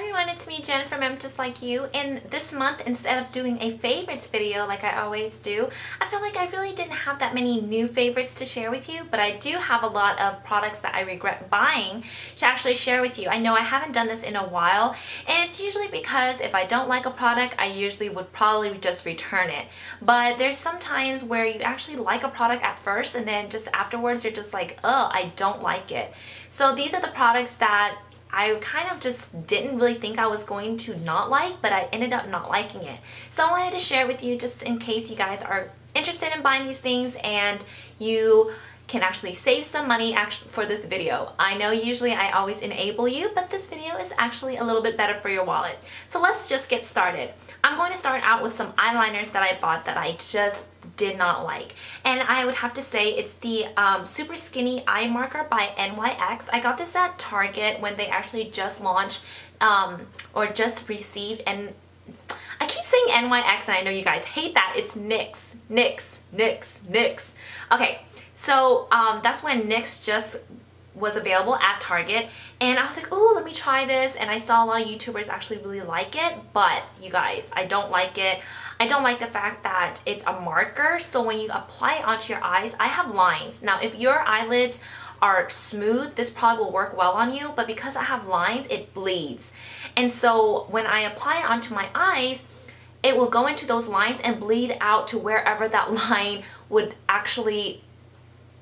everyone, it's me Jen from EmJustLikeYou, and this month instead of doing a favorites video like I always do, I feel like I really didn't have that many new favorites to share with you, but I do have a lot of products that I regret buying to actually share with you. I know I haven't done this in a while, and it's usually because if I don't like a product, I usually would probably just return it. But there's some times where you actually like a product at first and then just afterwards you're just like, oh, I don't like it. So these are the products that I kind of just didn't really think I was going to not like, but I ended up not liking it. So I wanted to share with you just in case you guys are interested in buying these things and you can actually save some money for this video. I know usually I always enable you, but this video is actually a little bit better for your wallet. So let's just get started. I'm going to start out with some eyeliners that I bought that I just did not like, and I would have to say it's the Super Skinny Eye Marker by NYX. I got this at Target when they actually just launched or just received, and I keep saying NYX and I know you guys hate that. It's NYX. Okay, so that's when NYX just was available at Target, and I was like, oh, let me try this, and I saw a lot of YouTubers actually really like it, but you guys, I don't like it. I don't like the fact that it's a marker, so when you apply it onto your eyes, I have lines. Now, if your eyelids are smooth, this probably will work well on you, but because I have lines, it bleeds. And so when I apply it onto my eyes, it will go into those lines and bleed out to wherever that line would actually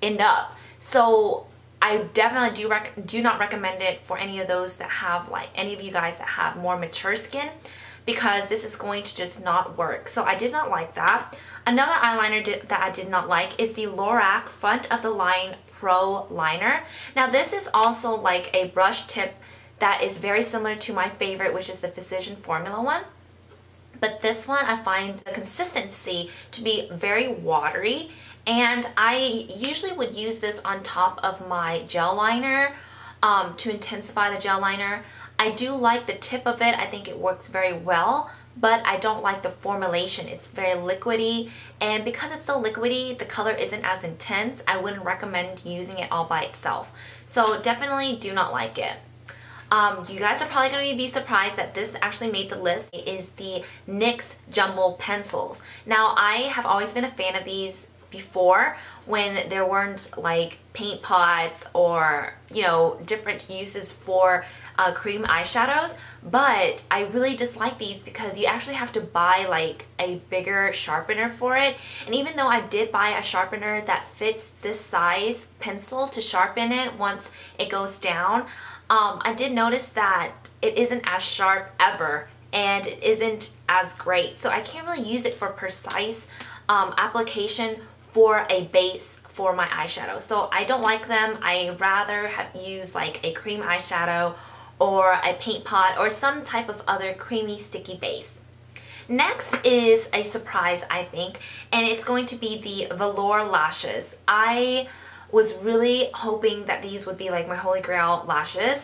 end up. So I definitely do not recommend it for any of those that have, like, any of you guys that have more mature skin, because this is going to just not work. So I did not like that. Another eyeliner that I did not like is the LORAC Front of the Line Pro Liner. Now this is also like a brush tip that is very similar to my favorite, which is the Physician Formula one. But this one, I find the consistency to be very watery, and I usually would use this on top of my gel liner to intensify the gel liner. I do like the tip of it. I think it works very well, but I don't like the formulation. It's very liquidy, and because it's so liquidy, the color isn't as intense. I wouldn't recommend using it all by itself. So definitely do not like it. You guys are probably going to be surprised that this actually made the list. It is the NYX Jumbo Pencils. Now, I have always been a fan of these before when there weren't like paint pots or, you know, different uses for cream eyeshadows, but I really dislike these because you actually have to buy like a bigger sharpener for it. And even though I did buy a sharpener that fits this size pencil to sharpen it once it goes down, I did notice that it isn't as sharp ever, and it isn't as great. So I can't really use it for precise application for a base for my eyeshadow. So I don't like them. I rather have used like a cream eyeshadow or a paint pot or some type of other creamy sticky base. Next is a surprise, I think, and it's going to be the Velour lashes. I was really hoping that these would be like my holy grail lashes.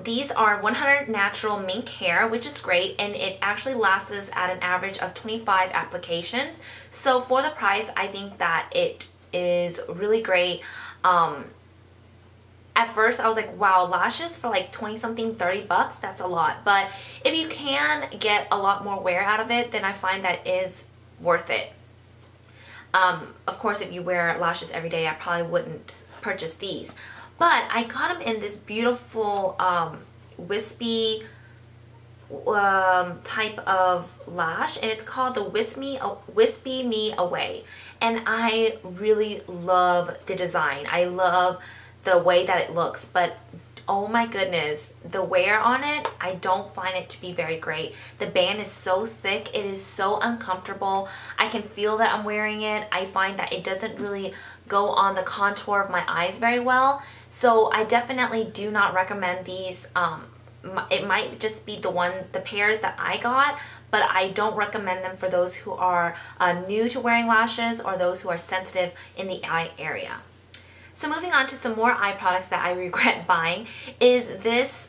These are 100 natural mink hair, which is great, and it actually lasts at an average of 25 applications. So for the price, I think that it is really great. At first I was like, wow, lashes for like 20 something, 30 bucks, that's a lot. But if you can get a lot more wear out of it, then I find that is worth it. Of course, if you wear lashes every day, I probably wouldn't purchase these. But I got them in this beautiful wispy type of lash, and it's called the Whispie Me Away. And I really love the design. I love the way that it looks, but oh my goodness, the wear on it, I don't find it to be very great. The band is so thick, it is so uncomfortable. I can feel that I'm wearing it. I find that it doesn't really go on the contour of my eyes very well. So I definitely do not recommend these. It might just be the pairs that I got, but I don't recommend them for those who are new to wearing lashes or those who are sensitive in the eye area. So moving on to some more eye products that I regret buying is this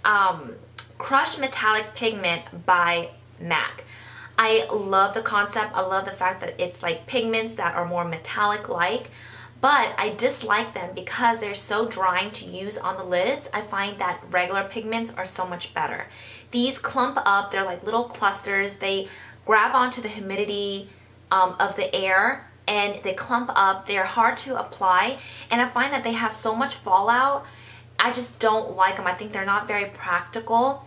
Crushed Metallic Pigment by MAC. I love the concept. I love the fact that it's like pigments that are more metallic-like. but I dislike them because they're so drying to use on the lids. I find that regular pigments are so much better. These clump up, they're like little clusters. They grab onto the humidity of the air and they clump up. They're hard to apply, and I find that they have so much fallout. I just don't like them. I think they're not very practical.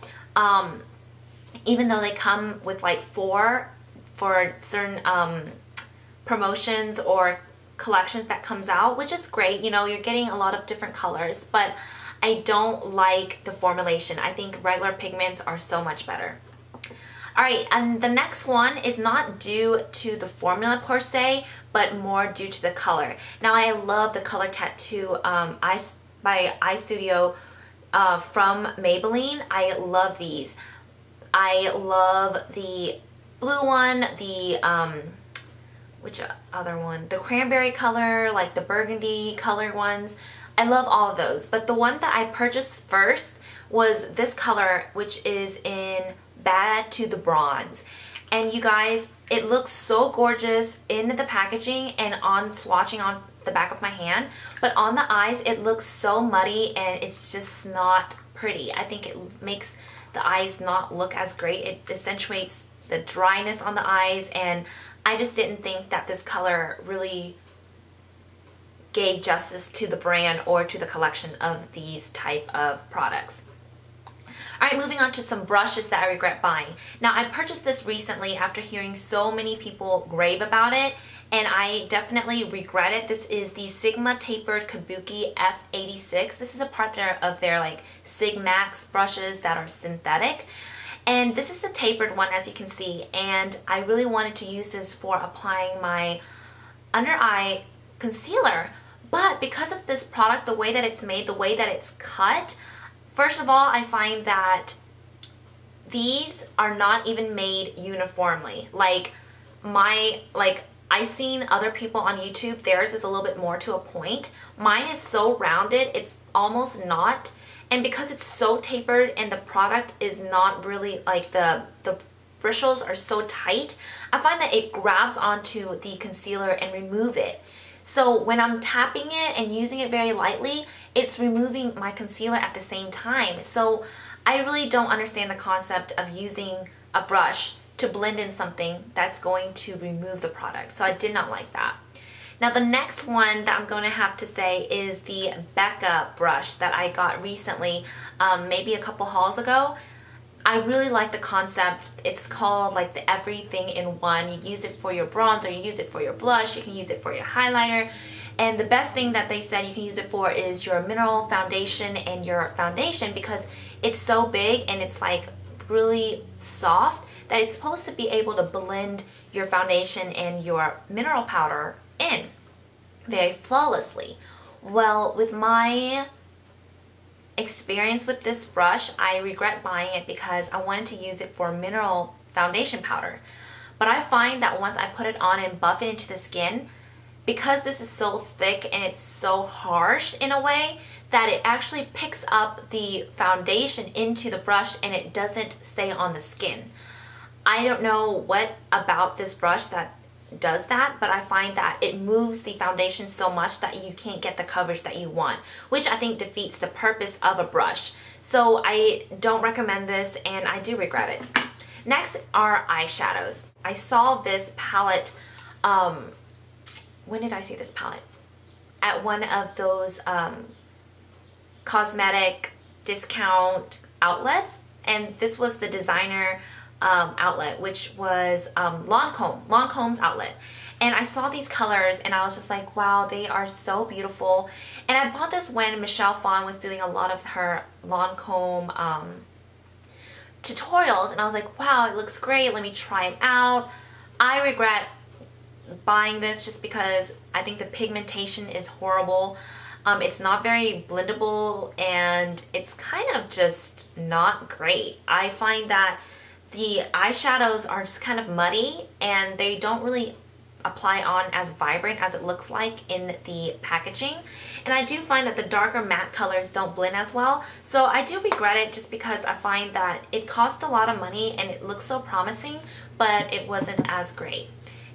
Even though they come with like 4 for certain promotions or collections that comes out, which is great. You know, you're getting a lot of different colors, but I don't like the formulation. I think regular pigments are so much better. Alright, and the next one is not due to the formula per se, but more due to the color. Now, I love the Color Tattoo by Eye Studio from Maybelline. I love these. I love the blue one, the which other one? The cranberry color, like the burgundy color ones. I love all of those, but the one that I purchased first was this color, which is in Bad to the Bronze. And you guys, it looks so gorgeous in the packaging and on swatching on the back of my hand, but on the eyes it looks so muddy and it's just not pretty. I think it makes the eyes not look as great. It accentuates the dryness on the eyes, and I just didn't think that this color really gave justice to the brand or to the collection of these type of products. Alright, moving on to some brushes that I regret buying. Now, I purchased this recently after hearing so many people rave about it, and I definitely regret it. This is the Sigma Tapered Kabuki F86. This is a part of their like Sigmax brushes that are synthetic. And this is the tapered one, as you can see, and I really wanted to use this for applying my under eye concealer. But because of this product, the way that it's made, the way that it's cut, first of all, I find that these are not even made uniformly. I've seen other people on YouTube, theirs is a little bit more to a point. Mine is so rounded, it's almost not. And because it's so tapered and the product is not really, like the bristles are so tight, I find that it grabs onto the concealer and remove it. So when I'm tapping it and using it very lightly, it's removing my concealer at the same time. So I really don't understand the concept of using a brush to blend in something that's going to remove the product. So I did not like that. Now, the next one that I'm going to have to say is the BECCA brush that I got recently, maybe a couple hauls ago. I really like the concept. It's called like the everything in one. You use it for your bronzer, you use it for your blush, you can use it for your highlighter. And the best thing that they said you can use it for is your mineral foundation and your foundation, because it's so big and it's like really soft that it's supposed to be able to blend your foundation and your mineral powder in very flawlessly. Well, with my experience with this brush, I regret buying it because I wanted to use it for mineral foundation powder. But I find that once I put it on and buff it into the skin, because this is so thick and it's so harsh in a way, that it actually picks up the foundation into the brush and it doesn't stay on the skin. I don't know what about this brush that does that, but I find that it moves the foundation so much that you can't get the coverage that you want, which I think defeats the purpose of a brush. So I don't recommend this and I do regret it. Next are eyeshadows. I saw this palette, when did I see this palette? At one of those cosmetic discount outlets, and this was the designer outlet, which was Lancome's outlet. And I saw these colors and I was just like, wow, they are so beautiful. And I bought this when Michelle Phan was doing a lot of her Lancome tutorials, and I was like, wow, it looks great, let me try it out. I regret buying this just because I think the pigmentation is horrible. It's not very blendable and it's kind of just not great. I find that the eyeshadows are just kind of muddy and they don't really apply on as vibrant as it looks like in the packaging. And I do find that the darker matte colors don't blend as well. So I do regret it just because I find that it cost a lot of money and it looks so promising, but it wasn't as great.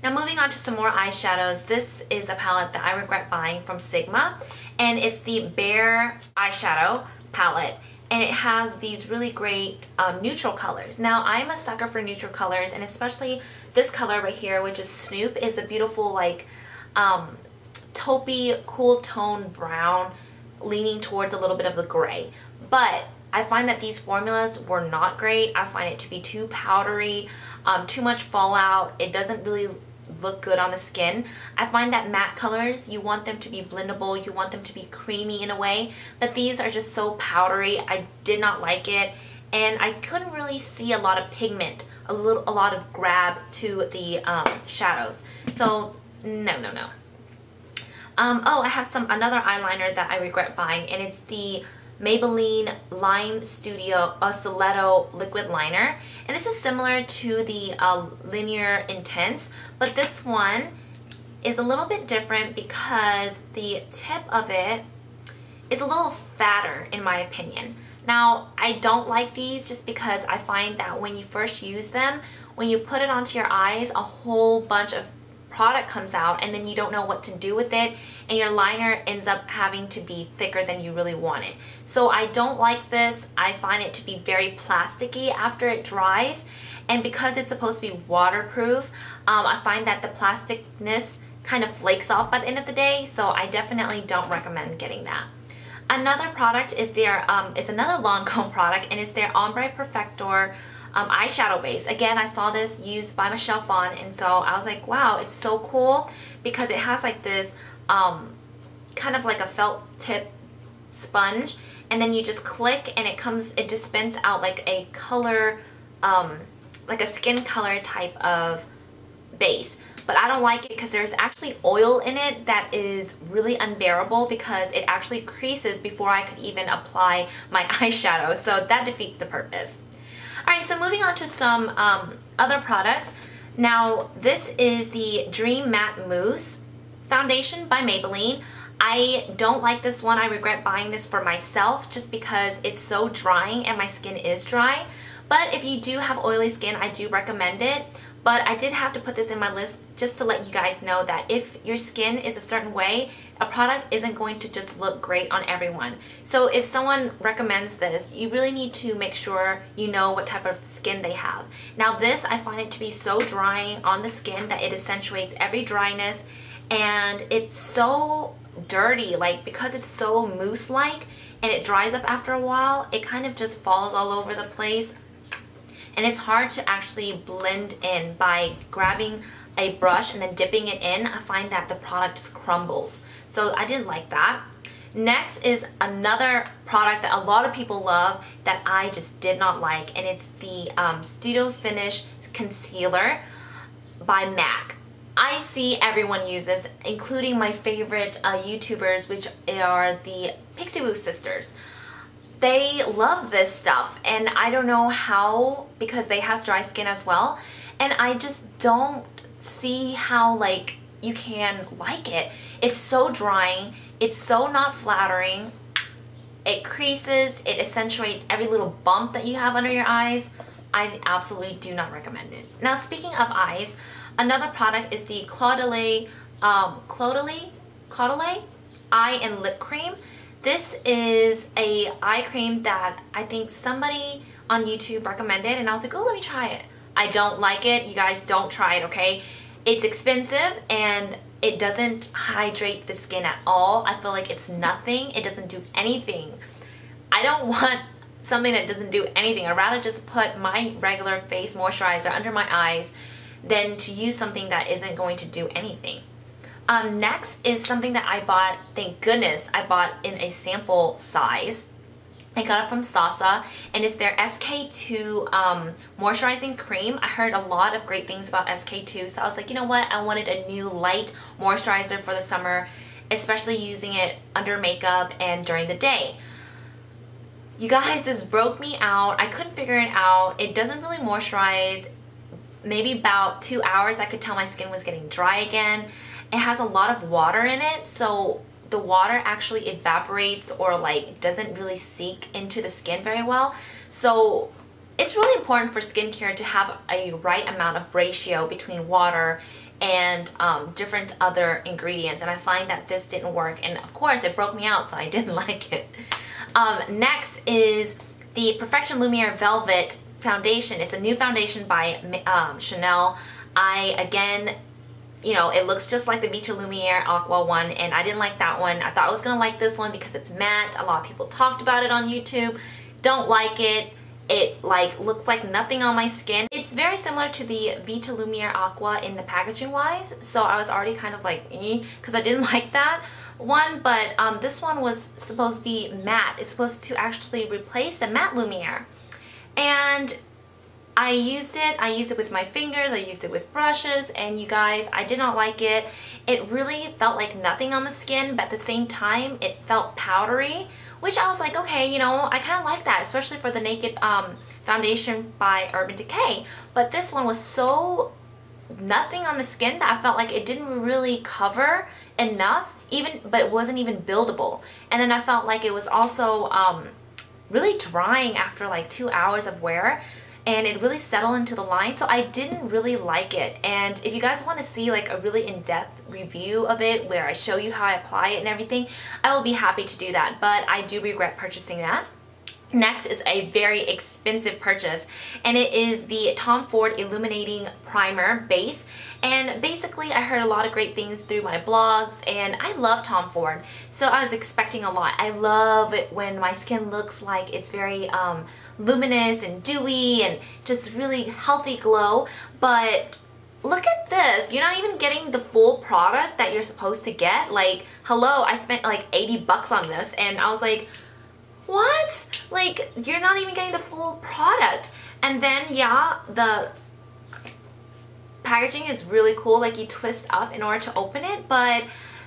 Now moving on to some more eyeshadows. This is a palette that I regret buying from Sigma, and it's the Bare eyeshadow palette. And it has these really great neutral colors. Now, I'm a sucker for neutral colors, and especially this color right here, which is Snoop, is a beautiful, like, taupey, cool tone brown, leaning towards a little bit of the gray. But I find that these formulas were not great. I find it to be too powdery, too much fallout. It doesn't really look good on the skin. I find that matte colors, you want them to be blendable, you want them to be creamy in a way, but these are just so powdery. I did not like it, and I couldn't really see a lot of pigment, a lot of grab to the shadows. So no. Oh, I have another eyeliner that I regret buying, and it's the Maybelline Line Studio Stiletto liquid liner, and this is similar to the Linear Intense, but this one is a little bit different because the tip of it is a little fatter in my opinion. Now, I don't like these just because I find that when you first use them, when you put it onto your eyes, a whole bunch of product comes out and then you don't know what to do with it, and your liner ends up having to be thicker than you really want it. So I don't like this. I find it to be very plasticky after it dries, and because it's supposed to be waterproof, I find that the plasticness kind of flakes off by the end of the day, so I definitely don't recommend getting that. Another product is it's another Lancome product, and it's their Ombre Perfector eyeshadow base. Again, I saw this used by Michelle Phan, and so I was like, wow, it's so cool because it has like this kind of like a felt tip sponge, and then you just click and it dispenses out like a color, like a skin color type of base. But I don't like it because there's actually oil in it that is really unbearable because it actually creases before I could even apply my eyeshadow, so that defeats the purpose. Alright, so moving on to some other products. Now, this is the Dream Matte Mousse Foundation by Maybelline. I don't like this one. I regret buying this for myself just because it's so drying and my skin is dry. But if you do have oily skin, I do recommend it. But I did have to put this in my list just to let you guys know that if your skin is a certain way, a product isn't going to just look great on everyone. So if someone recommends this, you really need to make sure you know what type of skin they have. Now this, I find it to be so drying on the skin that it accentuates every dryness, and it's so dirty, like because it's so mousse-like and it dries up after a while, it kind of just falls all over the place. And it's hard to actually blend in by grabbing a brush and then dipping it in. I find that the product just crumbles. So I didn't like that. Next is another product that a lot of people love that I just did not like, and it's the Studio Finish Concealer by MAC. I see everyone use this, including my favorite YouTubers, which are the Pixie Woo sisters. They love this stuff, and I don't know how, because they have dry skin as well, and I just don't see how like you can like it. It's so drying, it's so not flattering, it creases, it accentuates every little bump that you have under your eyes. I absolutely do not recommend it. Now, speaking of eyes, another product is the Caudalie Eye and Lip Cream. This is a eye cream that I think somebody on YouTube recommended, and I was like, oh, let me try it. I don't like it. You guys don't try it, okay? It's expensive and it doesn't hydrate the skin at all. I feel like it's nothing. It doesn't do anything. I don't want something that doesn't do anything. I'd rather just put my regular face moisturizer under my eyes than to use something that isn't going to do anything. Next is something that I bought, thank goodness, I bought in a sample size. I got it from Sasa, and it's their SK2 moisturizing cream. I heard a lot of great things about SK2, so I was like, you know what, I wanted a new light moisturizer for the summer, especially using it under makeup and during the day. You guys, this broke me out. I couldn't figure it out. It doesn't really moisturize. Maybe about 2 hours I could tell my skin was getting dry again. It has a lot of water in it, so the water actually evaporates or like doesn't really sink into the skin very well. So it's really important for skincare to have a right amount of ratio between water and different other ingredients, and I find that this didn't work, and of course it broke me out, so I didn't like it. Next is the Perfection Lumiere Velvet foundation. It's a new foundation by Chanel. Again, you know, it looks just like the Beach Lumiere Aqua one, and I didn't like that one. I thought I was gonna like this one because it's matte. A lot of people talked about it on YouTube. Don't like it. It like looks like nothing on my skin. It's very similar to the Vita Lumiere Aqua in the packaging wise, so I was already kind of like because I didn't like that one, but this one was supposed to be matte. It's supposed to actually replace the matte Lumiere, and I used it with my fingers, I used it with brushes, and you guys, I did not like it. It really felt like nothing on the skin, but at the same time it felt powdery, which I was like, okay, you know, I kind of like that, especially for the Naked foundation by Urban Decay. But this one was so nothing on the skin that I felt like it didn't really cover enough, but it wasn't even buildable. And then I felt like it was also really drying after like 2 hours of wear, and it really settled into the line, so I didn't really like it. And if you guys want to see like a really in-depth review of it where I show you how I apply it and everything, I will be happy to do that, but I do regret purchasing that. Next is a very expensive purchase, and it is the Tom Ford Illuminating Primer Base. And basically I heard a lot of great things through my blogs, and I love Tom Ford, so I was expecting a lot. I love it when my skin looks like it's very luminous and dewy and just really healthy glow, but look at this. You're not even getting the full product that you're supposed to get. Like, hello, I spent like 80 bucks on this, and I was like, what? Like, you're not even getting the full product. And then, yeah, the packaging is really cool. Like, you twist up in order to open it, but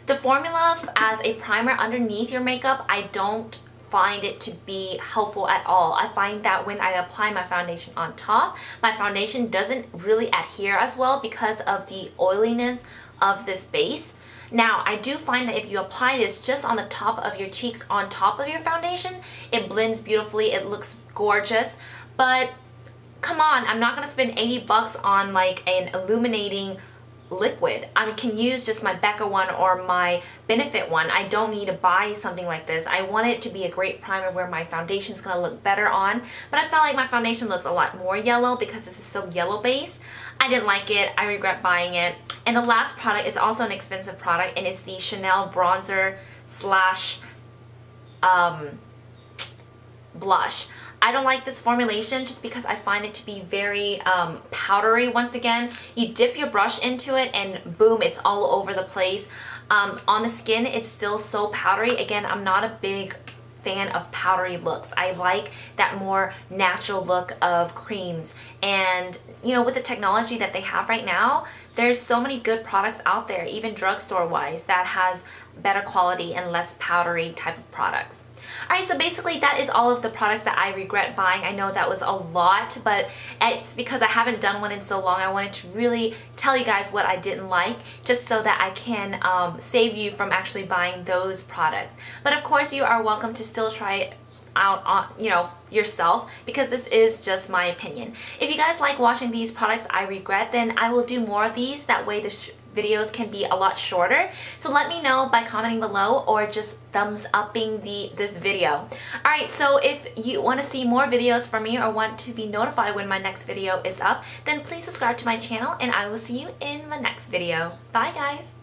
the formula as a primer underneath your makeup, I don't find it to be helpful at all. I find that when I apply my foundation on top, my foundation doesn't really adhere as well because of the oiliness of this base. Now, I do find that if you apply this just on the top of your cheeks on top of your foundation, it blends beautifully, it looks gorgeous, but come on, I'm not gonna spend 80 bucks on like an illuminating liquid. I can use just my BECCA one or my Benefit one. I don't need to buy something like this. I want it to be a great primer where my foundation is gonna look better on, but I felt like my foundation looks a lot more yellow because this is so yellow based. I didn't like it. I regret buying it. And the last product is also an expensive product, and it's the Chanel bronzer slash blush. I don't like this formulation just because I find it to be very powdery. Once again, you dip your brush into it and boom, it's all over the place. On the skin, it's still so powdery. Again, I'm not a big fan of powdery looks. I like that more natural look of creams, and you know, with the technology that they have right now, there's so many good products out there, even drugstore wise, that has better quality and less powdery type of products. Alright, so basically that is all of the products that I regret buying. I know that was a lot, but it's because I haven't done one in so long. I wanted to really tell you guys what I didn't like, just so that I can save you from actually buying those products. But of course, you are welcome to still try it out on, you know, yourself, because this is just my opinion. If you guys like watching these products I regret, then I will do more of these. That way the videos can be a lot shorter. So let me know by commenting below or just thumbs upping this video. Alright, so if you want to see more videos from me or want to be notified when my next video is up, then please subscribe to my channel, and I will see you in my next video. Bye guys!